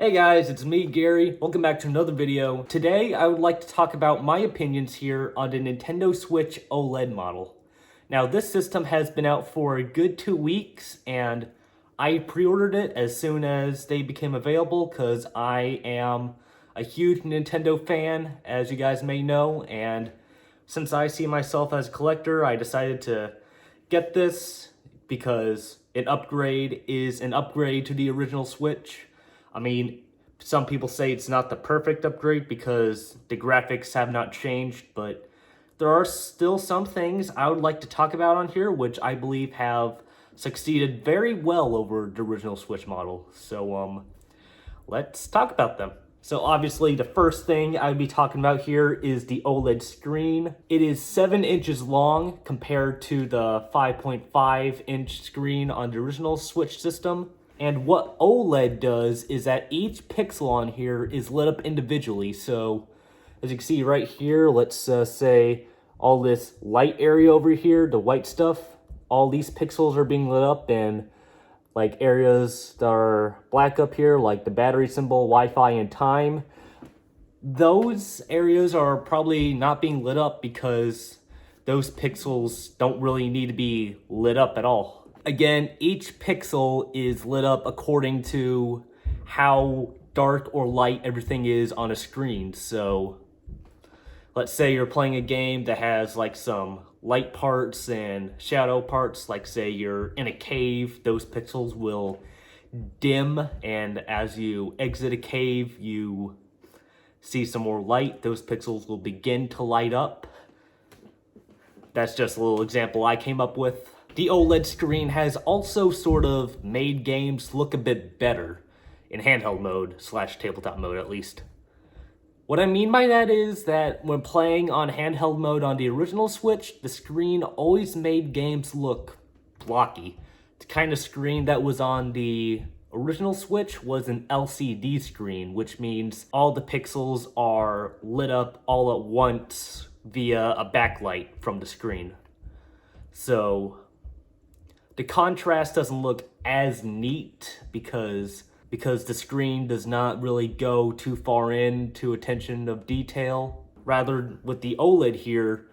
Hey guys, it's me, Gary. Welcome back to another video. Today, I would like to talk about my opinions here on the Nintendo Switch OLED model. Now, this system has been out for a good 2 weeks, and I pre-ordered it as soon as they became available because I am a huge Nintendo fan, as you guys may know, and since I see myself as a collector, I decided to get this because an upgrade is an upgrade to the original Switch. I mean, some people say it's not the perfect upgrade because the graphics have not changed, but there are still some things I would like to talk about on here which I believe have succeeded very well over the original Switch model. So, let's talk about them. So obviously the first thing I would be talking about here is the OLED screen. It is 7 inches long compared to the 5.5 inch screen on the original Switch system. And what OLED does is that each pixel on here is lit up individually. So as you can see right here, let's say all this light area over here, the white stuff, all these pixels are being lit up, and like areas that are black up here, like the battery symbol, Wi-Fi, and time, those areas are probably not being lit up because those pixels don't really need to be lit up at all. Again, each pixel is lit up according to how dark or light everything is on a screen. So let's say you're playing a game that has like some light parts and shadow parts, like say you're in a cave, those pixels will dim, and as you exit a cave, you see some more light, those pixels will begin to light up. That's just a little example I came up with. The OLED screen has also sort of made games look a bit better in handheld mode / tabletop mode at least. What I mean by that is that when playing on handheld mode on the original Switch, the screen always made games look blocky. The kind of screen that was on the original Switch was an LCD screen, which means all the pixels are lit up all at once via a backlight from the screen. So the contrast doesn't look as neat because the screen does not really go too far into attention of detail. Rather, with the OLED here,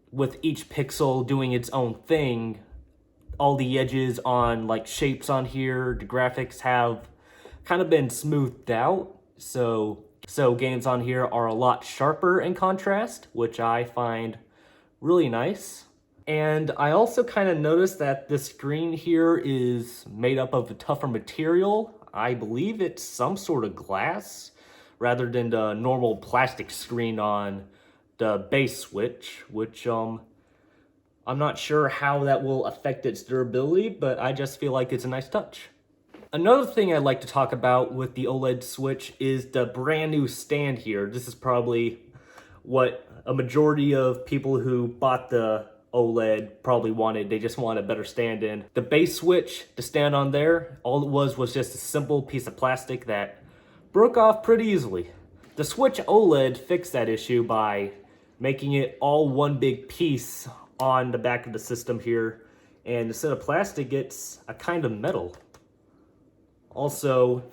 with each pixel doing its own thing, all the edges on like shapes on here, the graphics have kind of been smoothed out. So games on here are a lot sharper in contrast, which I find really nice. And I also kind of noticed that the screen here is made up of a tougher material. I believe it's some sort of glass rather than the normal plastic screen on the base Switch, which I'm not sure how that will affect its durability, but I just feel like it's a nice touch. Another thing I'd like to talk about with the OLED Switch is the brand new stand here. This is probably what a majority of people who bought the OLED probably wanted. They just want a better stand-in. The base Switch, the stand on there, all it was just a simple piece of plastic that broke off pretty easily. The Switch OLED fixed that issue by making it all one big piece on the back of the system here, and instead of plastic, it's a kind of metal. Also,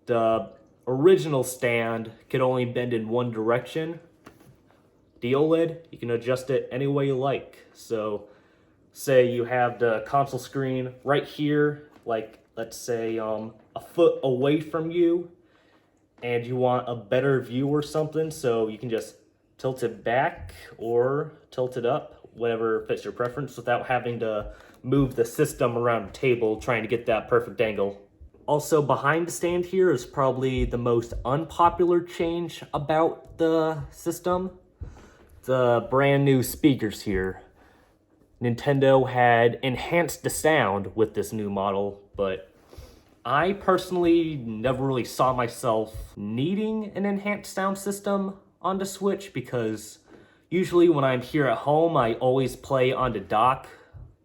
the original stand could only bend in one direction. The OLED, you can adjust it any way you like. So, say you have the console screen right here, like let's say a foot away from you, and you want a better view or something, so you can just tilt it back or tilt it up, whatever fits your preference, without having to move the system around the table trying to get that perfect angle. Also, behind the stand here is probably the most unpopular change about the system. The brand new speakers here. Nintendo had enhanced the sound with this new model, but I personally never really saw myself needing an enhanced sound system on the Switch because usually when I'm here at home, I always play on the dock,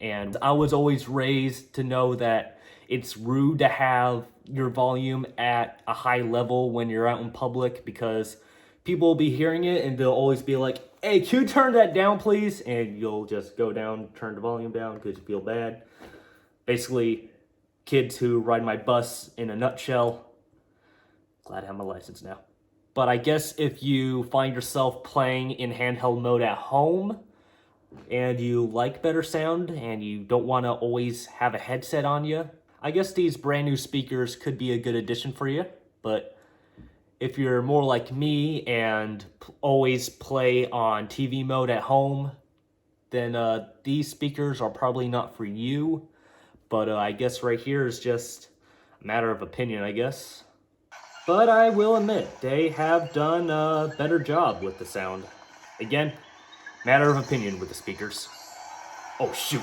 and I was always raised to know that it's rude to have your volume at a high level when you're out in public because people will be hearing it and they'll always be like, hey, can you turn that down, please? And you'll just go down, turn the volume down because you feel bad. Basically, kids who ride my bus in a nutshell. Glad I have my license now. But I guess if you find yourself playing in handheld mode at home and you like better sound and you don't want to always have a headset on you, I guess these brand new speakers could be a good addition for you. But if you're more like me and always play on TV mode at home, then these speakers are probably not for you. But I guess right here is just a matter of opinion, I guess. But I will admit, they have done a better job with the sound. Again, matter of opinion with the speakers. Oh shoot.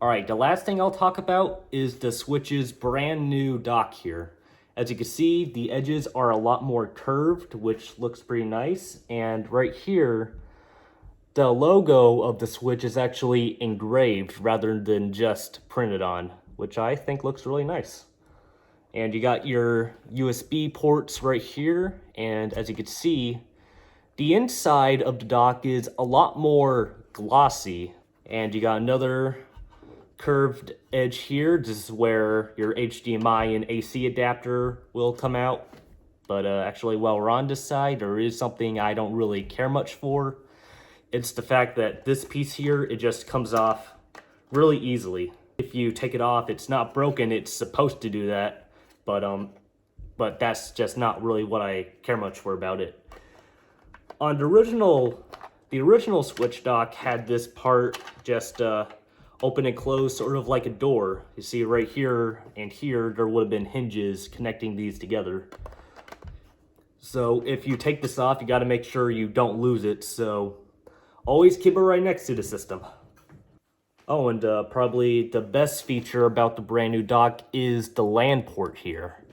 Alright, the last thing I'll talk about is the Switch's brand new dock here. As you can see, the edges are a lot more curved, which looks pretty nice. And right here, the logo of the Switch is actually engraved rather than just printed on, which I think looks really nice. And you got your USB ports right here, and as you can see, the inside of the dock is a lot more glossy. And you got another curved edge here. This is where your HDMI and AC adapter will come out. But actually, while we're on this side, there is something I don't really care much for. It's the fact that this piece here, it just comes off really easily. If you take it off, it's not broken, it's supposed to do that. But that's just not really what I care much for about it. On the original Switch dock had this part just open and close, sort of like a door. You see right here and here, there would have been hinges connecting these together. So if you take this off, you got to make sure you don't lose it. So always keep it right next to the system. Oh, and probably the best feature about the brand new dock is the LAN port here.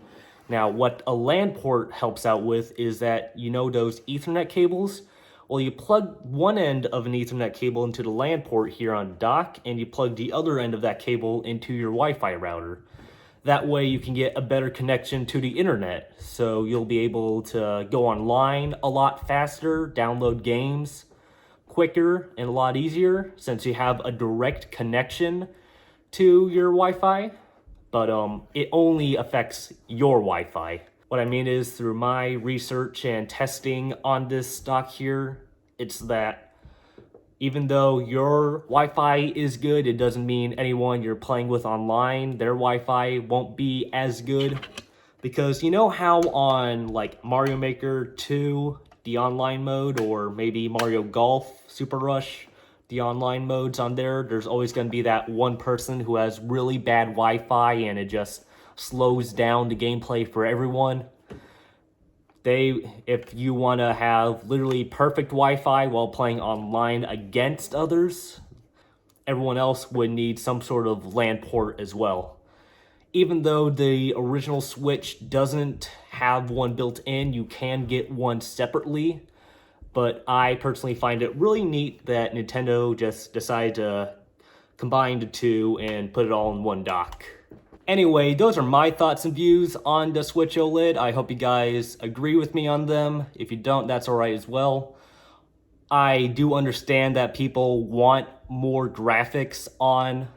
Now, what a LAN port helps out with is that, you know, those Ethernet cables? Well, you plug one end of an Ethernet cable into the LAN port here on the dock, and you plug the other end of that cable into your Wi-Fi router. That way you can get a better connection to the internet. So you'll be able to go online a lot faster, download games quicker and a lot easier since you have a direct connection to your Wi-Fi, but it only affects your Wi-Fi. What I mean is, through my research and testing on this stock here, it's that even though your Wi-Fi is good, it doesn't mean anyone you're playing with online, their Wi-Fi won't be as good. Because you know how on like Mario Maker 2, the online mode, or maybe Mario Golf Super Rush, the online modes on there, there's always going to be that one person who has really bad Wi-Fi and it just slows down the gameplay for everyone. If you want to have literally perfect Wi-Fi while playing online against others, everyone else would need some sort of LAN port as well. Even though the original Switch doesn't have one built in, you can get one separately. But I personally find it really neat that Nintendo just decided to combine the two and put it all in one dock. Anyway, those are my thoughts and views on the Switch OLED. I hope you guys agree with me on them. If you don't, that's alright as well. I do understand that people want more graphics on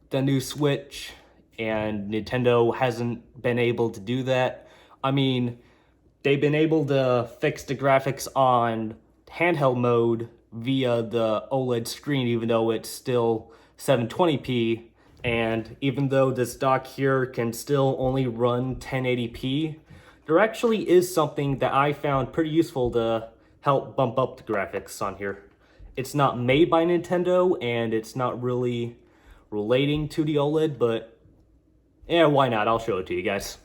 the new Switch, and Nintendo hasn't been able to do that. I mean, they've been able to fix the graphics on handheld mode via the OLED screen, even though it's still 720p. And even though this dock here can still only run 1080p, there actually is something that I found pretty useful to help bump up the graphics on here. It's not made by Nintendo, and it's not really relating to the OLED, but yeah, why not? I'll show it to you guys.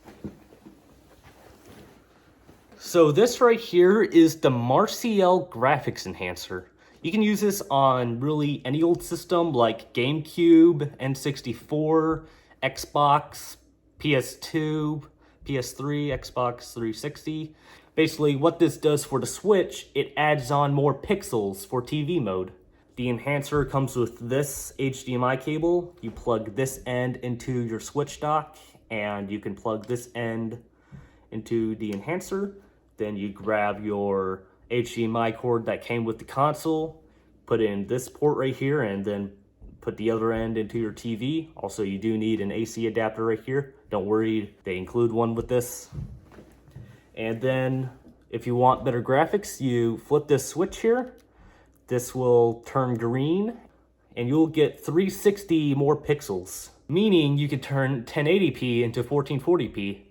So this right here is the Marciel graphics enhancer. You can use this on really any old system like GameCube, N64, Xbox, PS2, PS3, Xbox 360. Basically, what this does for the Switch, it adds on more pixels for TV mode. The enhancer comes with this HDMI cable. You plug this end into your Switch dock, and you can plug this end into the enhancer. Then you grab your HDMI cord that came with the console, put in this port right here, and then put the other end into your TV. Also, you do need an AC adapter right here. Don't worry, they include one with this. And then if you want better graphics, you flip this switch here. This will turn green and you'll get 360 more pixels, meaning you can turn 1080p into 1440p.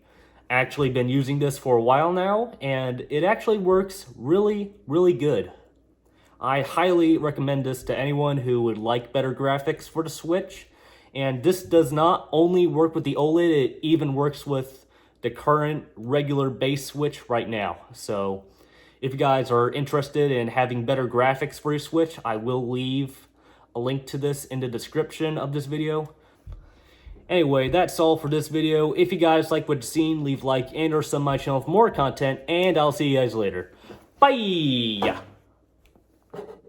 Actually been using this for a while now, and it actually works really, really good. I highly recommend this to anyone who would like better graphics for the Switch. And this does not only work with the OLED, it even works with the current regular base Switch right now. So if you guys are interested in having better graphics for your Switch, I will leave a link to this in the description of this video. Anyway, that's all for this video. If you guys like what you've seen, leave a like and or sub my channel for more content, and I'll see you guys later. Bye!